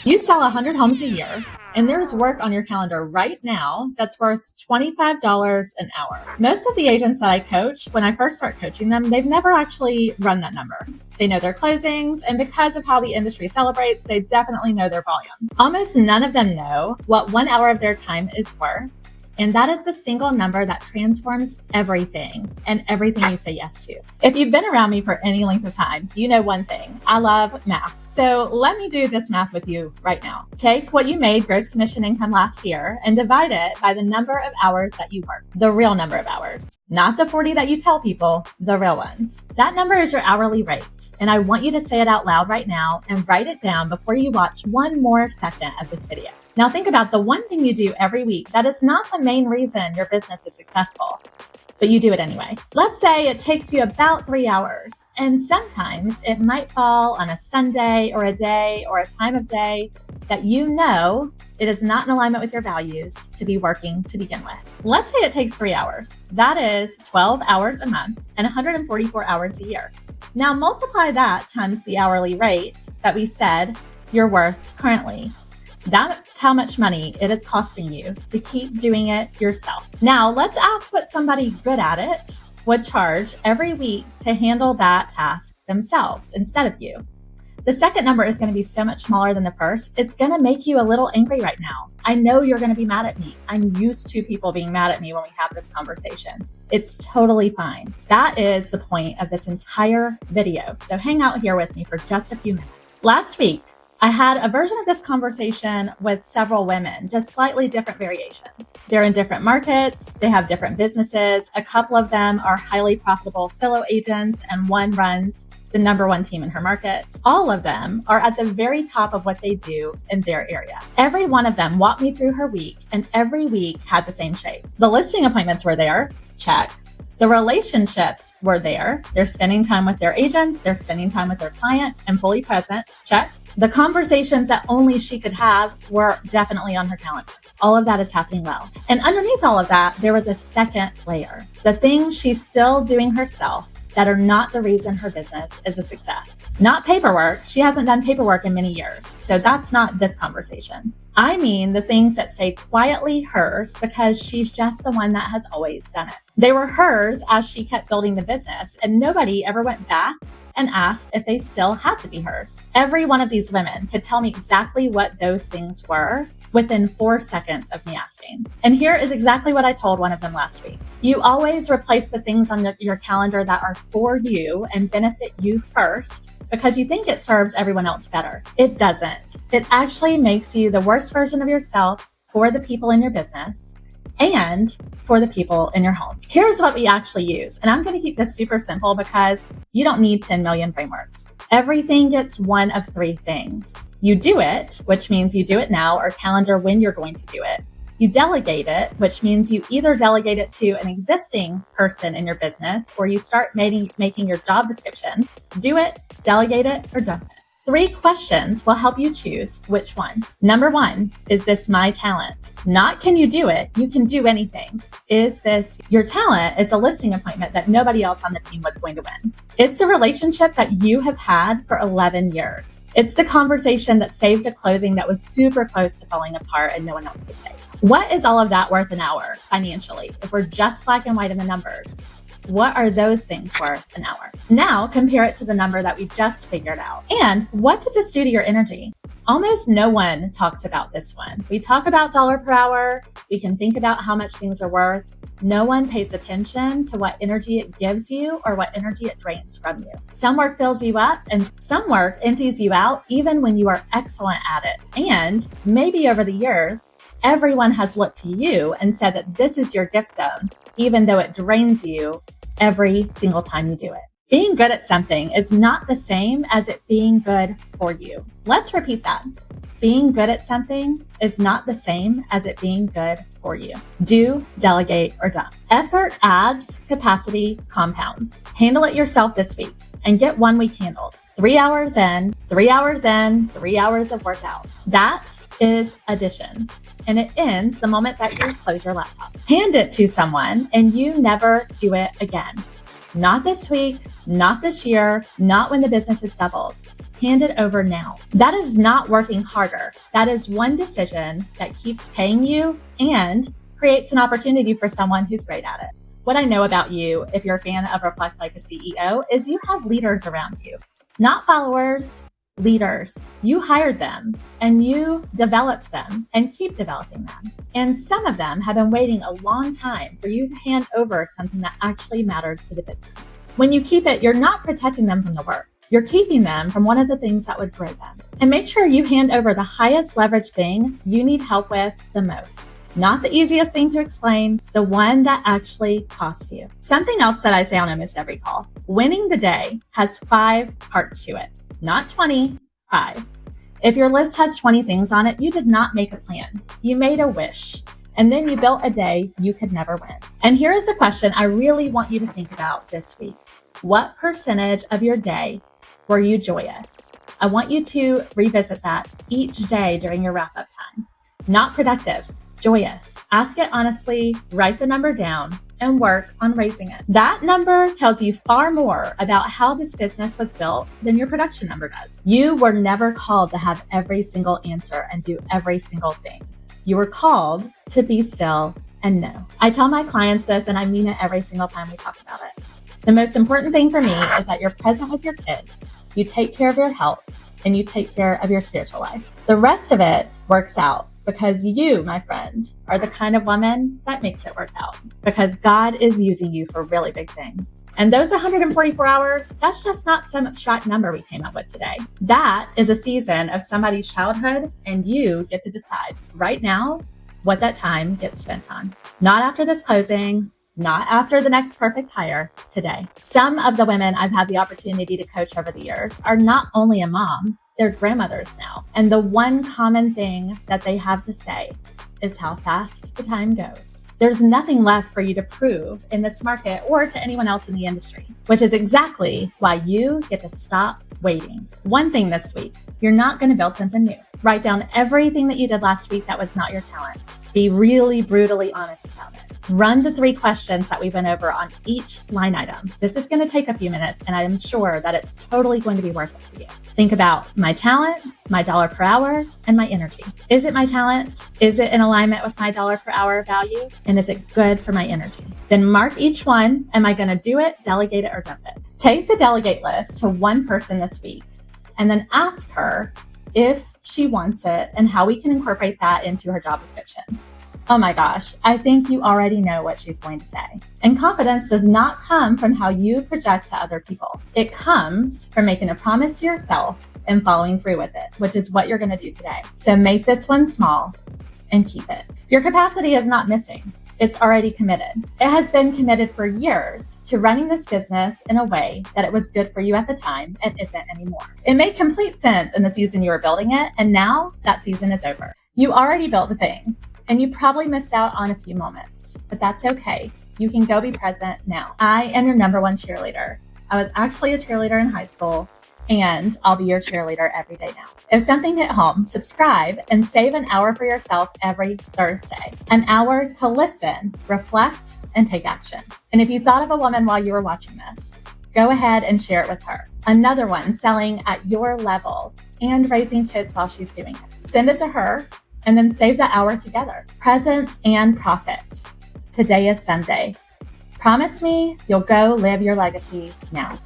You sell 100 homes a year, and there's work on your calendar right now that's worth $25 an hour. Most of the agents that I coach, when I first start coaching them, they've never actually run that number. They know their closings, and because of how the industry celebrates, they definitely know their volume. Almost none of them know what 1 hour of their time is worth. And that is the single number that transforms everything and everything you say yes to. If you've been around me for any length of time, you know one thing. I love math. So let me do this math with you right now. Take what you made gross commission income last year and divide it by the number of hours that you work. The real number of hours, not the 40 that you tell people, the real ones. That number is your hourly rate. And I want you to say it out loud right now and write it down before you watch one more second of this video. Now think about the one thing you do every week that is not the main reason your business is successful, but you do it anyway. Let's say it takes you about 3 hours, and sometimes it might fall on a Sunday or a day or a time of day that you know it is not in alignment with your values to be working to begin with. Let's say it takes 3 hours. That is 12 hours a month and 144 hours a year. Now multiply that times the hourly rate that we said you're worth currently. That's how much money it is costing you to keep doing it yourself. Now, let's ask what somebody good at it would charge every week to handle that task themselves instead of you. The second number is going to be so much smaller than the first. It's going to make you a little angry right now. I know you're going to be mad at me. I'm used to people being mad at me when we have this conversation. It's totally fine. That is the point of this entire video. So hang out here with me for just a few minutes. Last week, I had a version of this conversation with several women, just slightly different variations. They're in different markets. They have different businesses. A couple of them are highly profitable solo agents, and one runs the number one team in her market. All of them are at the very top of what they do in their area. Every one of them walked me through her week, and every week had the same shape. The listing appointments were there, check. The relationships were there. They're spending time with their agents. They're spending time with their clients and fully present, check. The conversations that only she could have were definitely on her calendar. All of that is happening well. And underneath all of that, there was a second layer. The things she's still doing herself that are not the reason her business is a success. Not paperwork. She hasn't done paperwork in many years. So that's not this conversation. I mean the things that stayed quietly hers because she's just the one that has always done it. They were hers as she kept building the business, and nobody ever went back and asked if they still had to be hers. Every one of these women could tell me exactly what those things were within 4 seconds of me asking. And here is exactly what I told one of them last week. You always replace the things on your calendar that are for you and benefit you first because you think it serves everyone else better. It doesn't. It actually makes you the worst version of yourself for the people in your business and for the people in your home. Here's what we actually use. And I'm going to keep this super simple because you don't need 10 million frameworks. Everything gets one of 3 things. You do it, which means you do it now or calendar when you're going to do it. You delegate it, which means you either delegate it to an existing person in your business or you start making your job description. Do it, delegate it, or dump it. 3 questions will help you choose which one. Number 1, is this my talent? Not can you do it, you can do anything. Is this your talent is a listing appointment that nobody else on the team was going to win? It's the relationship that you have had for 11 years. It's the conversation that saved a closing that was super close to falling apart and no one else could save. What is all of that worth an hour financially? If we're just black and white in the numbers, what are those things worth an hour? Now compare it to the number that we just figured out. And what does this do to your energy? Almost no one talks about this one. We talk about dollar per hour. We can think about how much things are worth. No one pays attention to what energy it gives you or what energy it drains from you. Some work fills you up and some work empties you out even when you are excellent at it. And maybe over the years, everyone has looked to you and said that this is your gift zone, even though it drains you every single time you do it. Being good at something is not the same as it being good for you. Let's repeat that. Being good at something is not the same as it being good for you. Do, delegate, or dump. Effort adds, capacity compounds. Handle it yourself this week and get 1 week handled. 3 hours in, 3 hours in, 3 hours of workout. That is addition. And it ends the moment that you close your laptop. Hand it to someone and you never do it again. Not this week, not this year, not when the business is doubled. Hand it over now. That is not working harder. That is one decision that keeps paying you and creates an opportunity for someone who's great at it. What I know about you, if you're a fan of Reflect Like a CEO, is you have leaders around you, not followers, leaders. You hired them and you developed them and keep developing them. And some of them have been waiting a long time for you to hand over something that actually matters to the business. When you keep it, you're not protecting them from the work. You're keeping them from one of the things that would grow them. And make sure you hand over the highest leverage thing you need help with the most. Not the easiest thing to explain, the one that actually costs you. Something else that I say on almost every call, winning the day has 5 parts to it, not 20, 5. If your list has 20 things on it, you did not make a plan. You made a wish, and then you built a day you could never win. And here is the question I really want you to think about this week. What percentage of your day were you joyous? I want you to revisit that each day during your wrap-up time. Not productive. Joyous. Ask it honestly, write the number down, and work on raising it. That number tells you far more about how this business was built than your production number does. You were never called to have every single answer and do every single thing. You were called to be still and know. I tell my clients this, and I mean it every single time we talk about it. The most important thing for me is that you're present with your kids, you take care of your health, and you take care of your spiritual life. The rest of it works out. Because you, my friend, are the kind of woman that makes it work out. Because God is using you for really big things. And those 144 hours, that's just not some abstract number we came up with today. That is a season of somebody's childhood, and you get to decide right now what that time gets spent on. Not after this closing, not after the next perfect hire, today. Some of the women I've had the opportunity to coach over the years are not only a mom, they're grandmothers now. And the one common thing that they have to say is how fast the time goes. There's nothing left for you to prove in this market or to anyone else in the industry, which is exactly why you get to stop waiting. One thing this week, you're not going to build something new. Write down everything that you did last week that was not your talent. Be really brutally honest about it. Run the 3 questions that we went over on each line item. This is going to take a few minutes, and I'm sure that it's totally going to be worth it for you. Think about my talent, my dollar per hour, and my energy. Is it my talent? Is it in alignment with my dollar per hour value? And is it good for my energy? Then mark each one. Am I going to do it, delegate it, or dump it? Take the delegate list to one person this week, and then ask her if she wants it and how we can incorporate that into her job description. Oh my gosh, I think you already know what she's going to say. And confidence does not come from how you project to other people. It comes from making a promise to yourself and following through with it, which is what you're going to do today. So make this one small and keep it. Your capacity is not missing. It's already committed. It has been committed for years to running this business in a way that it was good for you at the time and isn't anymore. It made complete sense in the season you were building it, and now that season is over. You already built the thing. And you probably missed out on a few moments, but that's okay. You can go be present now. I am your number 1 cheerleader. I was actually a cheerleader in high school, and I'll be your cheerleader every day now. If something hit home, subscribe and save an hour for yourself every Thursday. An hour to listen, reflect, and take action. And if you thought of a woman while you were watching this, go ahead and share it with her. Another one selling at your level and raising kids while she's doing it. Send it to her. And then save that hour together. Presence and profit. Today is Sunday. Promise me you'll go live your legacy now.